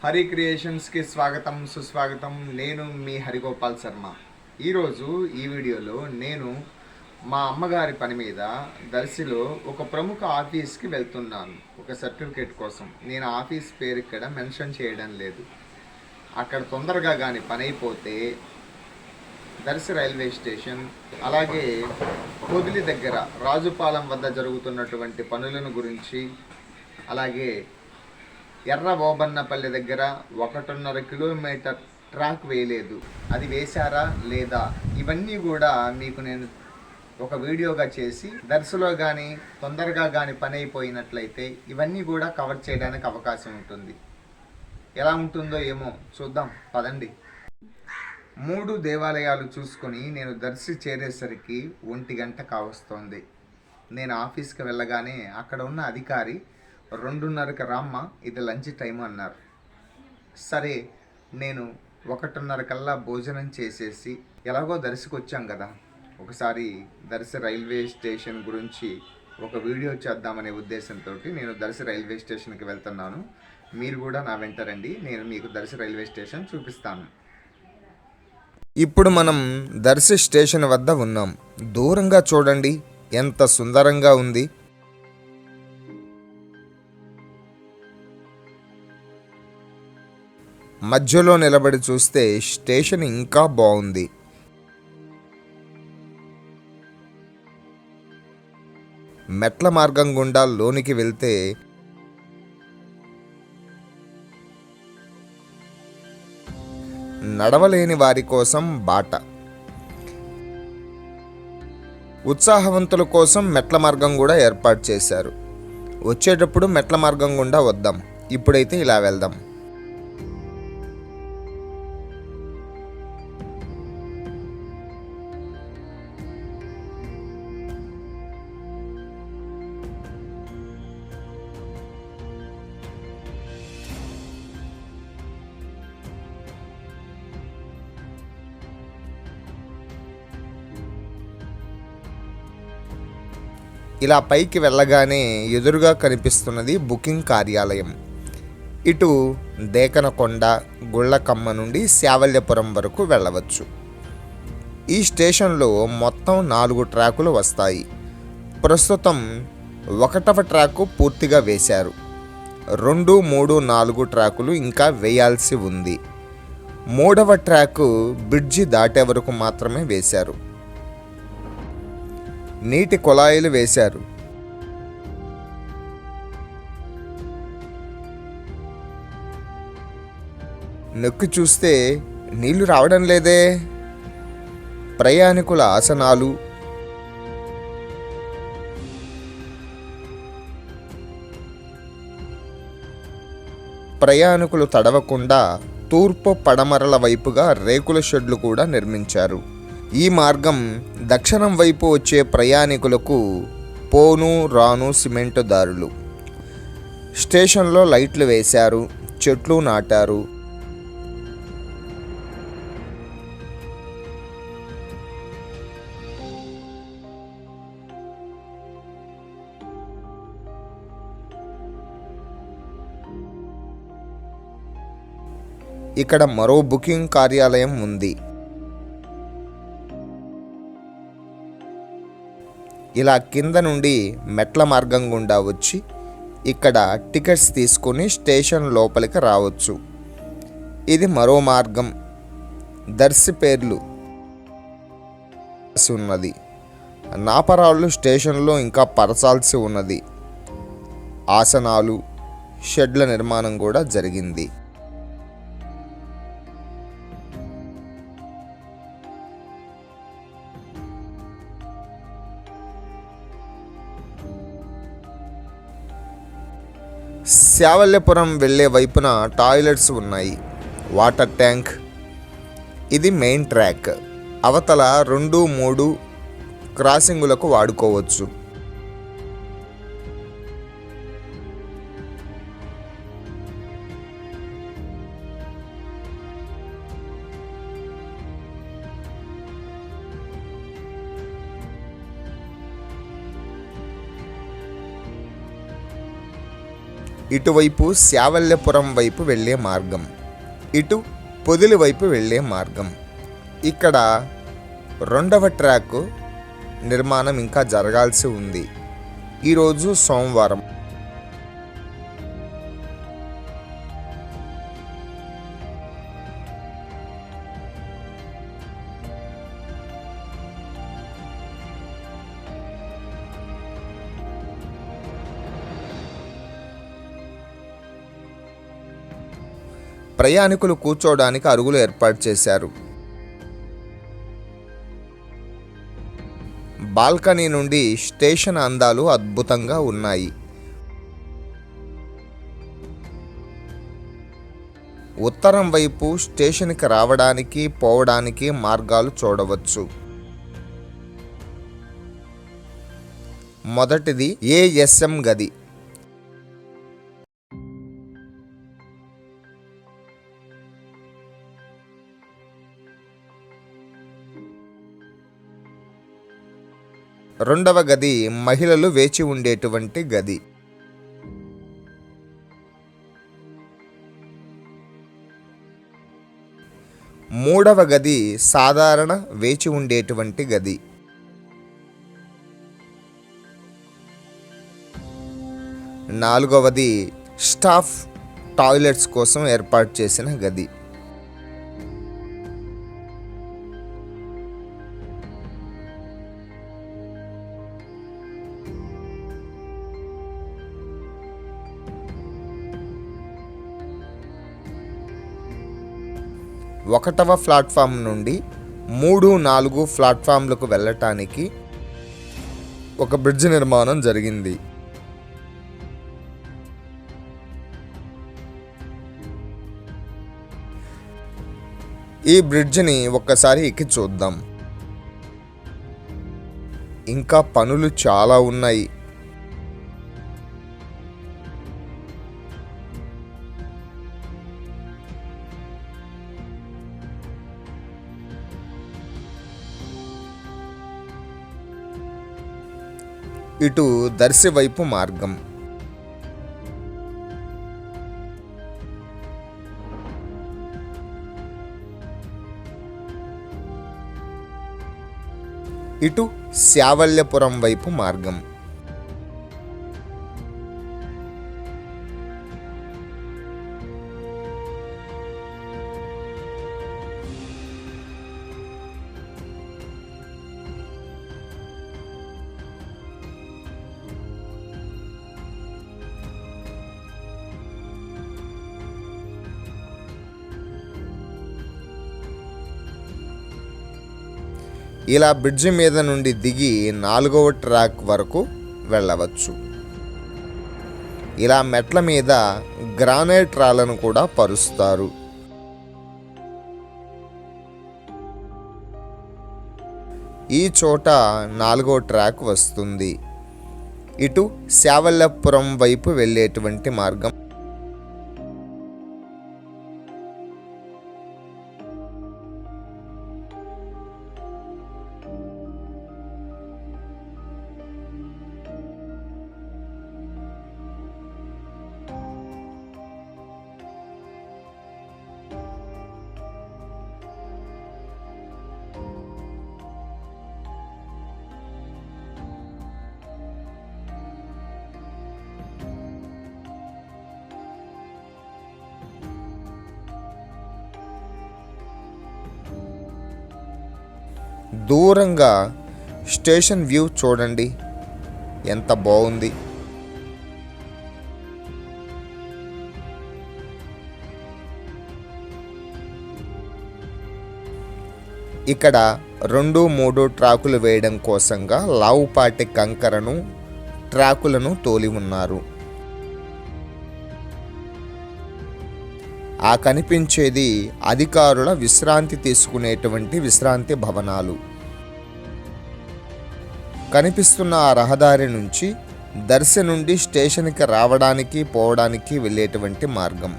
హరి క్రియేషన్స్కి స్వాగతం సుస్వాగతం. నేను మీ హరిగోపాల్ శర్మ. ఈరోజు ఈ వీడియోలో నేను మా అమ్మగారి పని మీద దర్శిలో ఒక ప్రముఖ ఆఫీస్కి వెళ్తున్నాను ఒక సర్టిఫికేట్ కోసం. నేను ఆఫీస్ పేరు ఇక్కడ మెన్షన్ చేయడం లేదు. అక్కడ తొందరగా కానీ పని అయిపోతే దర్శి రైల్వే స్టేషన్, అలాగే పొదిలి దగ్గర రాజుపాలెం వద్ద జరుగుతున్నటువంటి పనులను గురించి, అలాగే ఎర్ర ఓబన్నపల్లి దగ్గర 1.5 కిలోమీటర్ ట్రాక్ వేయలేదు, అది వేశారా లేదా, ఇవన్నీ కూడా మీకు నేను ఒక వీడియోగా చేసి దర్శలో కానీ తొందరగా కానీ పని అయిపోయినట్లయితే ఇవన్నీ కూడా కవర్ చేయడానికి అవకాశం ఉంటుంది. ఎలా ఉంటుందో ఏమో చూద్దాం పదండి. 3 దేవాలయాలు చూసుకొని నేను దర్శి చేరేసరికి 1 గంట కావస్తోంది. నేను ఆఫీస్కి వెళ్ళగానే అక్కడ ఉన్న అధికారి 2:30కి రామ్మ, ఇది లంచ్ టైం అన్నారు. సరే, నేను 1:30 కల్లా భోజనం చేసేసి ఎలాగో దర్శికి వచ్చాం కదా, ఒకసారి దర్శి రైల్వే స్టేషన్ గురించి ఒక వీడియో చేద్దామనే ఉద్దేశంతో నేను దర్శి రైల్వే స్టేషన్కి వెళ్తున్నాను. మీరు కూడా నా వెంట రండి, నేను మీకు దర్శి రైల్వే స్టేషన్ చూపిస్తాను. ఇప్పుడు మనం దర్శి స్టేషన్ వద్ద ఉన్నాం. దూరంగా చూడండి ఎంత సుందరంగా ఉంది. మధ్యలో నిలబడి చూస్తే స్టేషన్ ఇంకా బాగుంది. మెట్ల మార్గం గుండా లోనికి వెళ్తే నడవలేని వారి కోసం బాట, ఉత్సాహవంతుల కోసం మెట్ల మార్గం కూడా ఏర్పాటు చేశారు. వచ్చేటప్పుడు మెట్ల మార్గం గుండా వద్దాం, ఇప్పుడైతే ఇలా వెళ్దాం. ఇలా పైకి వెళ్ళగానే ఎదురుగా కనిపిస్తున్నది బుకింగ్ కార్యాలయం. ఇటు దేకనకొండ, గుళ్ళకమ్మ నుండి శావల్యపురం వరకు వెళ్ళవచ్చు. ఈ స్టేషన్లో మొత్తం 4 ట్రాకులు వస్తాయి. ప్రస్తుతం 1వ ట్రాకు పూర్తిగా వేశారు. 2, 3, 4 ట్రాకులు ఇంకా వేయాల్సి ఉంది. 3వ ట్రాకు బ్రిడ్జి దాటే వరకు మాత్రమే వేశారు. నీటి కుళాయిలు వేశారు. నొక్కి చూస్తే నీళ్లు రావడం లేదే. ప్రయాణికుల ఆసనాలు, ప్రయాణికులు తడవకుండా తూర్పు పడమరల వైపుగా రేకుల షెడ్లు కూడా నిర్మించారు. ఈ మార్గం దక్షిణం వైపు వచ్చే ప్రయాణికులకు పోను రాను సిమెంటు దారులు. స్టేషన్లో లైట్లు వేశారు, చెట్లు నాటారు. ఇక్కడ మరో బుకింగ్ కార్యాలయం ఉంది. ఇలా కింద నుండి మెట్ల మార్గం గుండా వచ్చి ఇక్కడ టికెట్స్ తీసుకుని స్టేషన్ లోపలికి రావచ్చు. ఇది మరో మార్గం. దర్శి పేర్లు ఉన్నది. నాపరాళ్ళు స్టేషన్లో ఇంకా పరచాల్సి ఉన్నది. ఆసనాలు, షెడ్ల నిర్మాణం కూడా జరిగింది. శావల్యపురం వెళ్ళే వైపున టాయిలెట్స్ ఉన్నాయి, వాటర్ ట్యాంక్. ఇది మెయిన్ ట్రాక్. అవతల 2, 3 క్రాసింగులకు వాడుకోవచ్చు. ఇటువైపు శావల్యపురం వైపు వెళ్ళే మార్గం, ఇటు పొదిలి వైపు వెళ్ళే మార్గం. ఇక్కడ 2వ ట్రాక్ నిర్మాణం ఇంకా జరగాల్సి ఉంది. ఈరోజు సోమవారం. ప్రయాణికులు కూర్చోవడానికి అరుగులు ఏర్పాటు చేశారు. బాల్కనీ నుండి స్టేషన్ అందాలు అద్భుతంగా ఉన్నాయి. ఉత్తరం వైపు స్టేషన్కి రావడానికి పోవడానికి మార్గాలు చూడవచ్చు. మొదటిది ఏఎస్ఎం గది. రెండవ గది మహిళలు వేచి ఉండేటువంటి గది. మూడవ గది సాధారణ వేచి ఉండేటువంటి గది. నాలుగవది స్టాఫ్ టాయిలెట్స్ కోసం ఏర్పాటు చేసిన గది. ఒకటవ ప్లాట్ఫామ్ నుండి 3, 4 ప్లాట్ఫామ్లకు వెళ్ళటానికి ఒక బ్రిడ్జ్ నిర్మాణం జరిగింది. ఈ బ్రిడ్జిని ఒక్కసారి ఎక్కి చూద్దాం. ఇంకా పనులు చాలా ఉన్నాయి. ఇటు దర్శి వైపు మార్గం. ఇటు శావల్యపురం వైపు మార్గం. ఇలా బ్రిడ్జి మీద నుండి దిగి 4వ ట్రాక్ వరకు వెళ్ళవచ్చు. ఇలా మెట్ల మీద గ్రానైట్ రాళ్లను కూడా పరుస్తారు. ఈ చోట 4వ ట్రాక్ వస్తుంది. ఇటు శావల్యపురం వైపు వెళ్ళేటువంటి మార్గం. దూరంగా స్టేషన్ వ్యూ చూడండి, ఎంత బాగుంది. ఇక్కడ 2, 3 ట్రాకులు వేయడం కోసంగా లావుపాటి కంకరను ట్రాకులను తోలి ఉన్నారు. ఆ కనిపించేది అధికారుల విశ్రాంతి తీసుకునేటువంటి విశ్రాంతి భవనాలు. కనిపిస్తున్న ఆ రహదారి నుంచి దర్శి నుండి స్టేషన్కి రావడానికి పోవడానికి వెళ్ళేటువంటి మార్గం.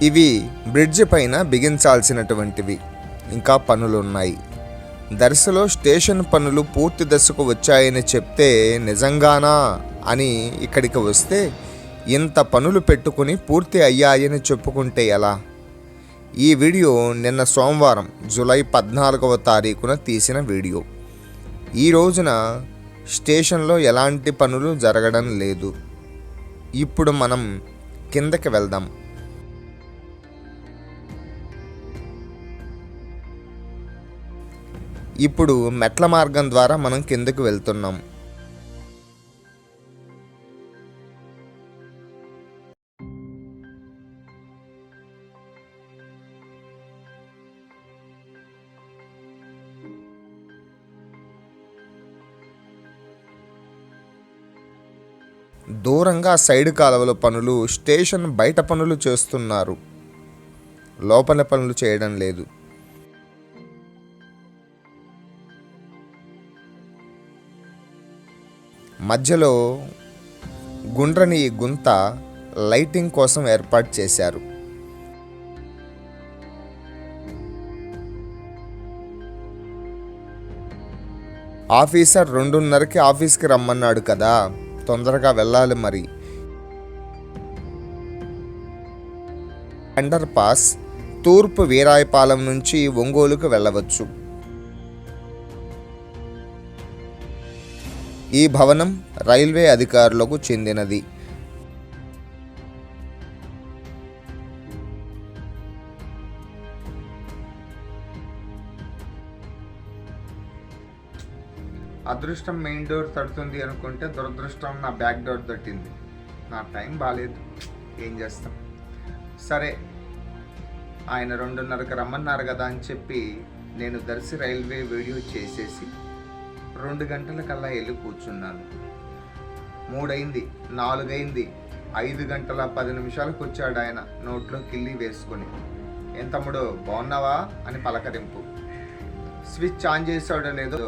ఇవి బ్రిడ్జి పైన బిగించాల్సినటువంటివి. ఇంకా పనులున్నాయి. దర్శిలో స్టేషన్ పనులు పూర్తి దశకు వచ్చాయని చెప్తే నిజంగానా అని ఇక్కడికి వస్తే ఇంత పనులు పెట్టుకుని పూర్తి అయ్యాయని చెప్పుకుంటే ఎలా? ఈ వీడియో నిన్న సోమవారం జూలై 14వ తారీఖున తీసిన వీడియో. ఈ రోజున స్టేషన్లో ఎలాంటి పనులు జరగడం లేదు. ఇప్పుడు మనం కిందకి వెళ్దాం. ఇప్పుడు మెట్ల మార్గం ద్వారా మనం కిందకి వెళ్తున్నాం. దూరంగా సైడ్ కాలువల పనులు, స్టేషన్ బయట పనులు చేస్తున్నారు, లోపల పనులు చేయడం లేదు. మధ్యలో గుండ్రని గుంత లైటింగ్ కోసం ఏర్పాటు చేశారు. ఆఫీసర్ 2:30కి ఆఫీస్కి రమ్మన్నాడు కదా, తొందరగా వెళ్ళాలి. మరి అండర్ పాస్ తూర్పు వీరాయపాలెం నుంచి ఒంగోలుకు వెళ్ళవచ్చు. ఈ భవనం రైల్వే అధికారులకు చెందినది. అదృష్టం మెయిన్ డోర్ తడుతుంది అనుకుంటే దురదృష్టం నా బ్యాక్ డోర్ తట్టింది. నా టైం బాగాలేదు, ఏం చేస్తాం. సరే, ఆయన 2:30కి రమ్మన్నారు కదా అని చెప్పి నేను దర్శి రైల్వే వీడియో చేసేసి 2 గంటలకల్లా వెళ్ళి కూర్చున్నాను. 3 అయింది, 4 అయింది, 5 గంటల 10 నిమిషాలకు వచ్చాడు ఆయన, నోట్లో కిల్లి వేసుకొని. ఏం తమ్ముడు బాగున్నావా అని పలకరింపు. స్విచ్ ఆన్ చేసాడో లేదో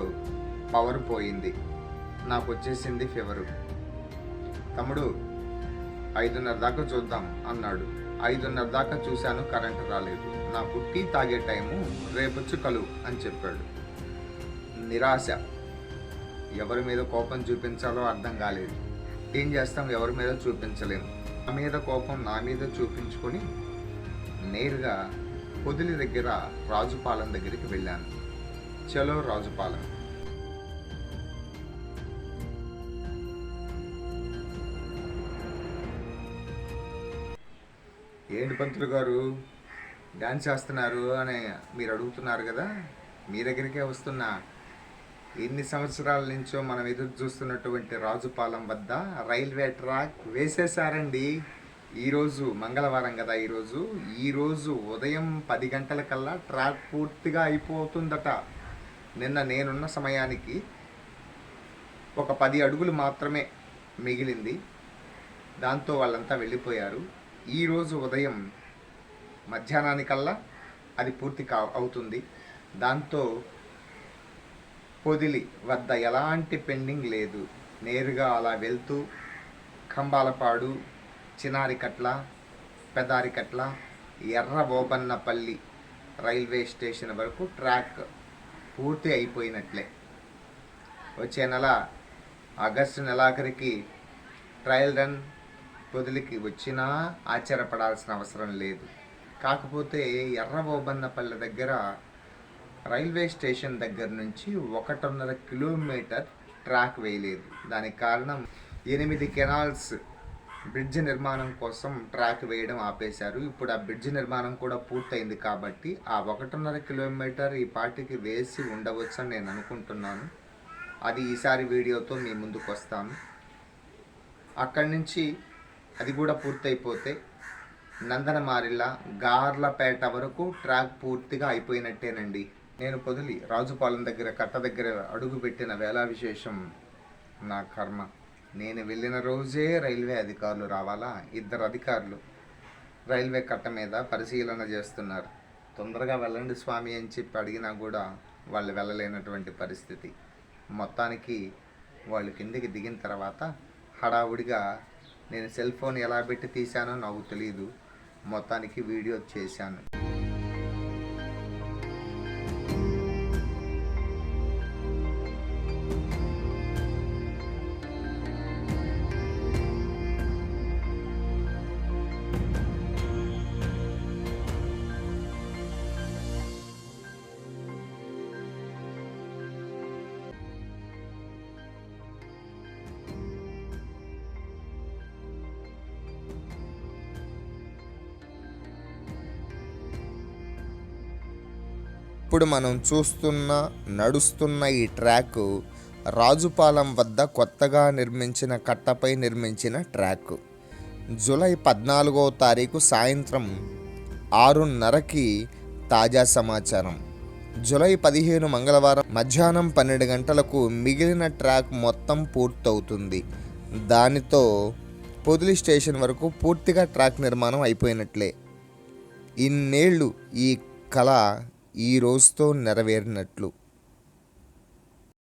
పవర్ పోయింది, నాకు వచ్చేసింది ఫీవరు. తమ్ముడు 5:30 దాకా చూద్దాం అన్నాడు. 5:30 దాకా చూశాను, కరెంటు రాలేదు. నాకు టీ తాగే టైము, రేపొచ్చి కలు అని చెప్పాడు. నిరాశ. ఎవరి మీద కోపం చూపించాలో అర్థం కాలేదు. ఏం చేస్తాం, ఎవరి మీద చూపించలేము. నా మీద కోపం నా మీద చూపించుకొని నేరుగా పొదిలి దగ్గర రాజుపాలెం దగ్గరికి వెళ్ళాను. చలో రాజుపాలెం. ఏంటి పంతులు గారు డ్యాన్స్ చేస్తున్నారు అని మీరు అడుగుతున్నారు కదా, మీ దగ్గరికే వస్తున్నా. ఎన్ని సంవత్సరాల నుంచో మనం ఎదురు చూస్తున్నటువంటి రాజుపాలెం వద్ద రైల్వే ట్రాక్ వేసేసారండి. ఈరోజు మంగళవారం కదా, ఈరోజు ఉదయం 10 గంటలకల్లా ట్రాక్ పూర్తిగా అయిపోతుందట. నిన్న నేనున్న సమయానికి ఒక 10 అడుగులు మాత్రమే మిగిలింది, దాంతో వాళ్ళంతా వెళ్ళిపోయారు. ఈరోజు ఉదయం మధ్యాహ్నానికల్లా అది పూర్తి అవుతుంది. దాంతో పొదిలి వద్ద ఎలాంటి పెండింగ్ లేదు. నేరుగా అలా వెళ్తూ కంబాలపాడు, చినారికట్ల, పెదారికట్ల, ఎర్రబోబన్నపల్లి రైల్వే స్టేషన్ వరకు ట్రాక్ పూర్తి అయిపోయినట్లే. వచ్చే నెల ఆగస్టు నెలాఖరికి ట్రయల్ రన్ పొదిలికి వచ్చినా ఆశ్చర్యపడాల్సిన అవసరం లేదు. కాకపోతే ఎర్రబోబన్నపల్లి దగ్గర రైల్వే స్టేషన్ దగ్గర నుంచి 1.5 కిలోమీటర్ ట్రాక్ వేయలేదు. దానికి కారణం 8 కెనాల్స్ బ్రిడ్జ్ నిర్మాణం కోసం ట్రాక్ వేయడం ఆపేశారు. ఇప్పుడు ఆ బ్రిడ్జ్ నిర్మాణం కూడా పూర్తయింది కాబట్టి ఆ 1.5 కిలోమీటర్ ఈ పాటికి వేసి ఉండవచ్చని నేను అనుకుంటున్నాను. అది ఈసారి వీడియోతో మీ ముందుకు వస్తాను. అక్కడి నుంచి అది కూడా పూర్తయిపోతే నందనమారిల్ల, గార్లపేట వరకు ట్రాక్ పూర్తిగా అయిపోయినట్టేనండి. నేను పొదిలి రాజుపాలెం దగ్గర కట్ట దగ్గర అడుగు పెట్టిన వేళ విశేషం నా కర్మ. నేను వెళ్ళిన రోజే రైల్వే అధికారులు రావాలా? 2 అధికారులు రైల్వే కట్ట మీద పరిశీలన చేస్తున్నారు. తొందరగా వెళ్ళండి స్వామి అని చెప్పి అడిగినా కూడా వాళ్ళు వెళ్ళలేనటువంటి పరిస్థితి. మొత్తానికి వాళ్ళు కిందికి దిగిన తర్వాత హడావుడిగా నేను సెల్ ఫోన్ ఎలా పెట్టి తీశానో నాకు తెలియదు, మొత్తానికి వీడియో చేశాను. ఇప్పుడు మనం నడుస్తున్న ఈ ట్రాక్ రాజుపాలెం వద్ద కొత్తగా నిర్మించిన కట్టపై నిర్మించిన ట్రాక్. జూలై 14వ తారీఖు సాయంత్రం 6:30కి తాజా సమాచారం. జూలై 15 మంగళవారం మధ్యాహ్నం 12 గంటలకు మిగిలిన ట్రాక్ మొత్తం పూర్తవుతుంది. దానితో పొదిలి స్టేషన్ వరకు పూర్తిగా ట్రాక్ నిర్మాణం అయిపోయినట్లే. ఇన్నేళ్ళు ఈ కళ ఈ రోజుతో నెరవేరినట్లు.